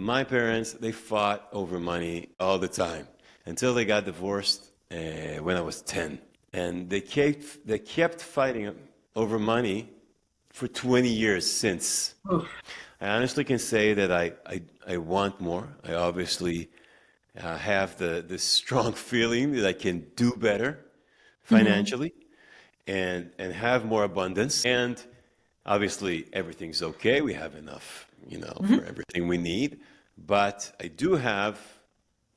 my parents, they fought over money all the time until they got divorced when I was 10. And they kept fighting over money for 20 years since. Oof. I honestly can say that I want more. I obviously have this strong feeling that I can do better Mhm. financially and have more abundance. And obviously, everything's okay. We have enough, for Mhm. everything we need. But I do have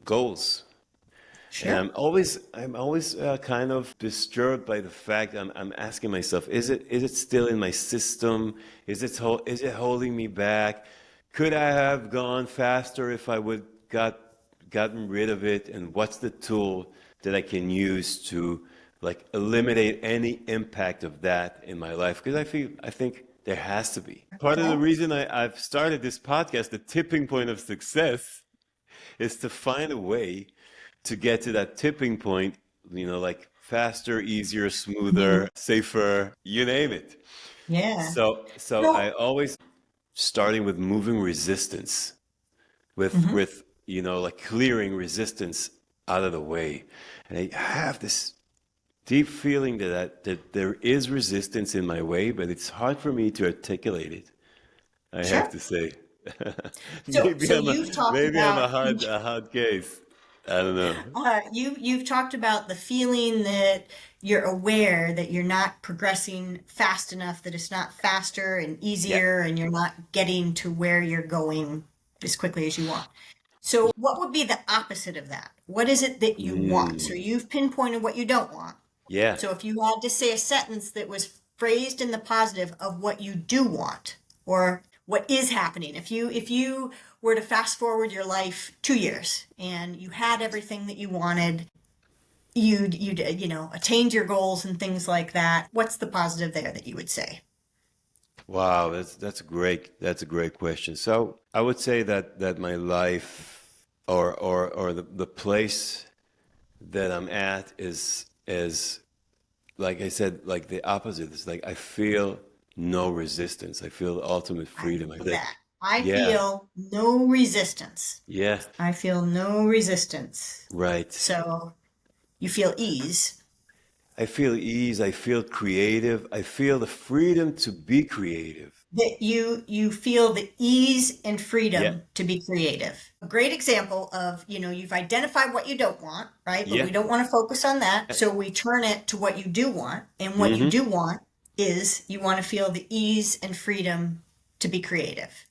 goals. And Sure. I'm always kind of disturbed by the fact I'm asking myself, is it still in my system? Is it holding me back? Could I have gone faster if I would gotten rid of it? And what's the tool that I can use to like eliminate any impact of that in my life? Because I think there has to be. Part of the Okay. reason I've started this podcast, the tipping point of success, is to find a way to get to that tipping point, like faster, easier, Mhm. smoother, safer, you name it. Yeah. So I So, always starting with moving resistance, with mhm. with like clearing resistance out of the way. And I have this deep feeling that there is resistance in my way, but it's hard for me to articulate it. I have Sure. to say, So, maybe so I'm a you've talked maybe I'm about a hard case. I don't know. you've talked about the feeling that you're aware that you're not progressing fast enough, that it's not faster and Yeah. easier, and you're not getting to where you're going as quickly as you want. So, what would be the opposite of that? What is it that you want? So, Mm, you've pinpointed what you don't want. yeah. So, if you had to say a sentence that was phrased in the positive of what you do want or what is happening, if you were to fast forward your life 2 years and you had everything that you wanted, you'd attained your goals and things like that. What's the positive there that you would say? Wow, that's a great question. So I would say that my life or the place that I'm at is like I said, like the opposite. It's like I feel no resistance. I feel ultimate I freedom. I love think, that. I yeah, feel no resistance. yeah, I feel no resistance. right. So you feel ease. I feel ease. I feel creative. I feel the freedom to be creative. That you feel the ease and Yeah, freedom to be creative. A great example of, you've identified what you don't want, right? But yeah. we don't want to focus on that. So we turn it to what you do want. And what you Mm-hmm. do want is you want to feel the ease and freedom to be creative.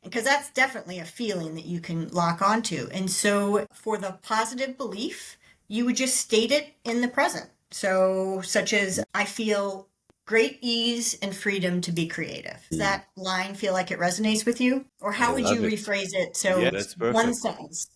Because that's definitely a feeling that you can lock onto. And so for the positive belief, you would just state it in the present. So, such as, I feel great ease and freedom to be creative. Does that line feel like it resonates with you? Or I how would you love it. rephrase it? Yeah, So, that's one perfect. sentence.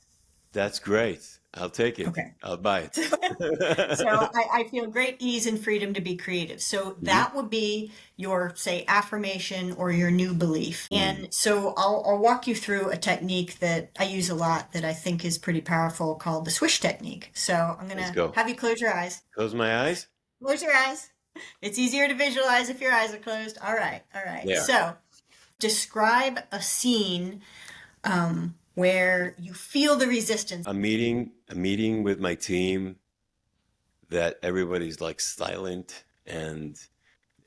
That's great. I'll take it. Okay. I'll buy So it. I feel great ease and freedom to be creative. So Mhm. that would be your, say, affirmation or your new belief. Mm. And so I'll walk you through a technique that I use a lot that I think is pretty powerful called the swish technique. So I'm going Let's to go. have you close your eyes. Close my eyes. Close your eyes. It's easier to visualize if your eyes are closed. All right. All right. There. So describe a scene where you feel the resistance. A meeting with my team that everybody's like silent and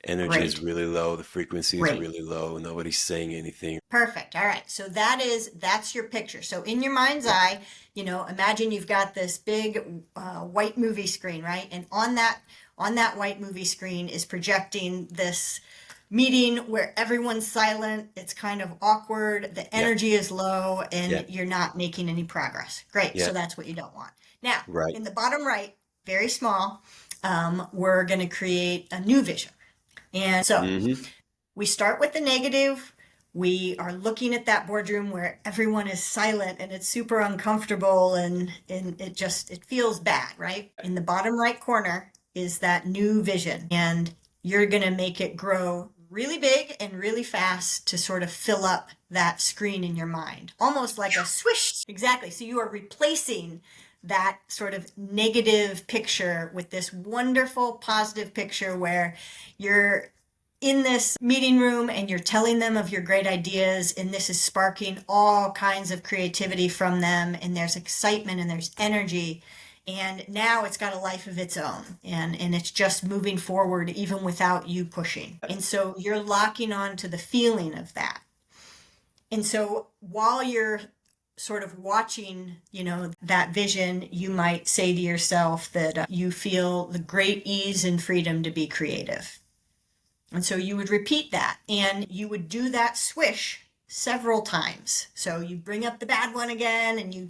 energy is Great. really low, the frequency is Great. really low, nobody's saying anything. Perfect. All right. So that's your picture. So in your mind's Yeah. eye, imagine you've got this big white movie screen, right? And on that white movie screen is projecting this meeting where everyone's silent. It's kind of awkward. The Yeah. energy is low, Yeah. and you're not making any progress. Great. Yeah. So that's what you don't want. Now, Right. in the bottom right, very small, we're going to create a new vision. And so Mm-hmm. we start with the negative. We are looking at that boardroom where everyone is silent and it's super uncomfortable, and it feels bad, right? In the bottom right corner is that new vision, and you're going to make it grow really big and really fast to sort of fill up that screen in your mind, almost like a swish. Exactly. So you are replacing that sort of negative picture with this wonderful positive picture where you're in this meeting room and you're telling them of your great ideas, and this is sparking all kinds of creativity from them, and there's excitement and there's energy, and now it's got a life of its own, and it's just moving forward even without you pushing. And so you're locking on to the feeling of that. And so while you're sort of watching, that vision, you might say to yourself that you feel the great ease and freedom to be creative. And so you would repeat that, and you would do that swish several times. So you bring up the bad one again, and you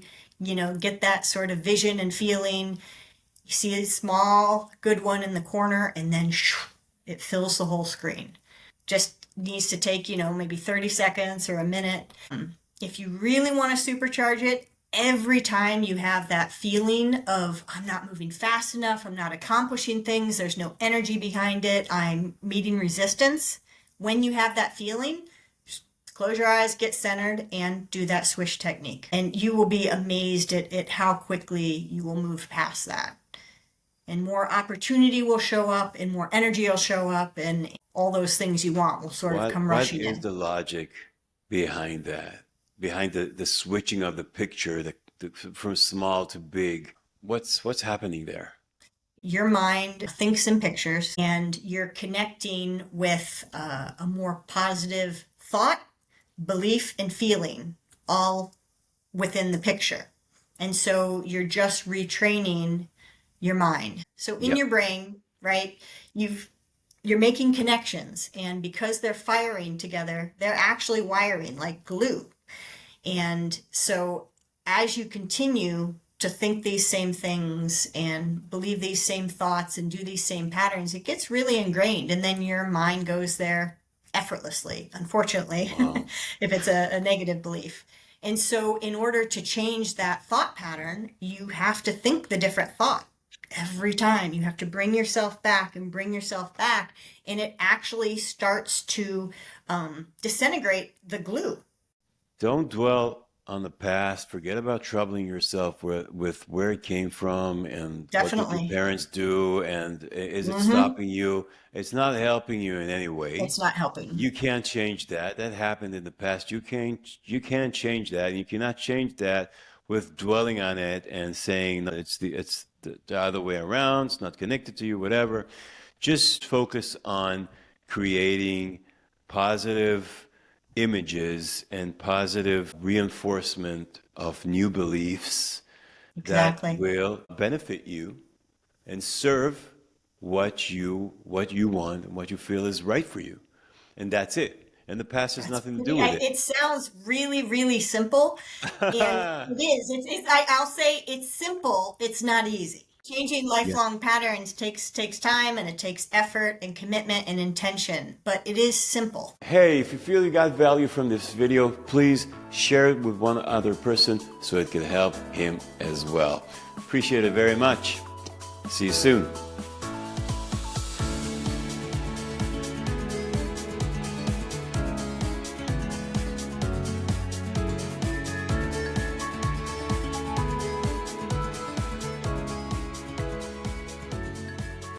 get that sort of vision and feeling. You see a small good one in the corner, and then it fills the whole screen. Just needs to take, maybe 30 seconds or a minute. If you really want to supercharge it, every time you have that feeling of, I'm not moving fast enough, I'm not accomplishing things, there's no energy behind it, I'm meeting resistance. When you have that feeling, just close your eyes, get centered, and do that swish technique. And you will be amazed at how quickly you will move past that. And more opportunity will show up, and more energy will show up, and all those things you want will sort of come rushing in. What is the logic behind that? Behind the switching of the picture from small to big? What's happening there? Your mind thinks in pictures, and you're connecting with a more positive thought, belief, and feeling all within the picture. And so you're just retraining your mind. So in your brain, right, you're making connections, and because they're firing together, they're actually wiring like glue. And so as you continue to think these same things and believe these same thoughts and do these same patterns, it gets really ingrained, and then your mind goes there effortlessly, unfortunately. Wow. If it's a negative belief. And so in order to change that thought pattern, you have to think the different thought. Every time you have to bring yourself back, and it actually starts to disintegrate the glue. Don't dwell on the past. Forget about troubling yourself with where it came from and what did your parents do, and is it stopping you? It's not helping you in any way. It's not helping. You can't change that. That happened in the past. You can't change that. And you cannot change that with dwelling on it and saying it's the other way around, it's not connected to you, whatever. Just focus on creating positive images and positive reinforcement of new beliefs that will benefit you and serve what you want and what you feel is right for you. And that's it. And the past has nothing to do with it. It sounds really, really simple. And it is. I'll say it's simple. It's not easy. Changing lifelong patterns takes time, and it takes effort and commitment and intention. But it is simple. Hey, if you feel you got value from this video, please share it with one other person so it can help him as well. Appreciate it very much. See you soon.